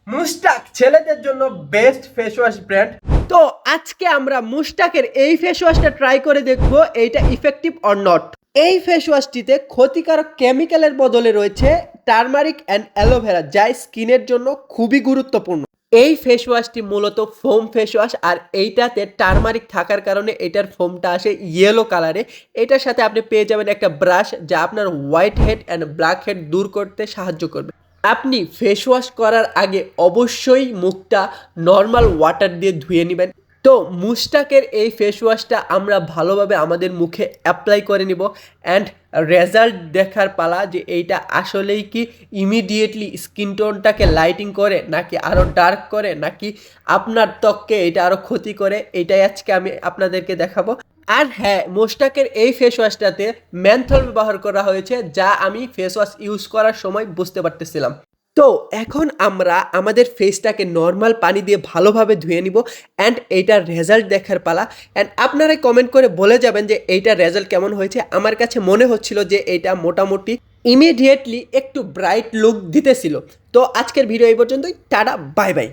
মুস্টাক ছেলেদের জন্য best face wash brand. তো আজকে আমরা মুস্টাকের এই ফেস ওয়াশটা ট্রাই করে দেখব এইটা ইফেক্টিভ অর নট। এই ফেস ওয়াশটিতে ক্ষতিকারক কেমিক্যালের বদলে রয়েছে টারমারিক অ্যান্ড অ্যালোভেরা, যা স্কিনের জন্য খুবই গুরুত্বপূর্ণ। এই ফেস ওয়াশটি মূলত ফোম ফেস ওয়াশ, আর এইটাতে টারমারিক থাকার কারণে এটার ফোমটা আসে ইয়েলো কালারে। এটার সাথে আপনি পেয়ে যাবেন একটা ব্রাশ, যা আপনার white head and black head দূর করতে সাহায্য করবে। আপনি ফেস ওয়াশ করার আগে অবশ্যই মুখটা নর্মাল ওয়াটার দিয়ে ধুয়ে নেবেন। তো মুস্টাকের এই ফেস ওয়াশটা আমরা ভালোভাবে আমাদের মুখে অ্যাপ্লাই করে নিব অ্যান্ড রেজাল্ট দেখার পালা যে এইটা আসলেই কি ইমিডিয়েটলি স্কিন টোনটাকে লাইটিং করে, নাকি আরও ডার্ক করে, নাকি আপনার ত্বককে এটা আরও ক্ষতি করে। এটাই আজকে আমি আপনাদেরকে দেখাবো। আর হ্যাঁ, মুস্টাকের এই ফেস ওয়াশটাতে মেন্থল ব্যবহার করা হয়েছে, যা আমি ফেস ওয়াশ ইউজ করার সময় বুঝতে পারতেছিলাম। তো এখন আমরা আমাদের ফেসটাকে নর্মাল পানি দিয়ে ভালোভাবে ধুয়ে নিব অ্যান্ড এইটার রেজাল্ট দেখার পালা। অ্যান্ড আপনারাই কমেন্ট করে বলে যাবেন যে এইটার রেজাল্ট কেমন হয়েছে। আমার কাছে মনে হচ্ছিল যে এইটা মোটামুটি ইমিডিয়েটলি একটু ব্রাইট লুক দিতেছিল। তো আজকের ভিডিও এই পর্যন্তই। Tata, bye bye.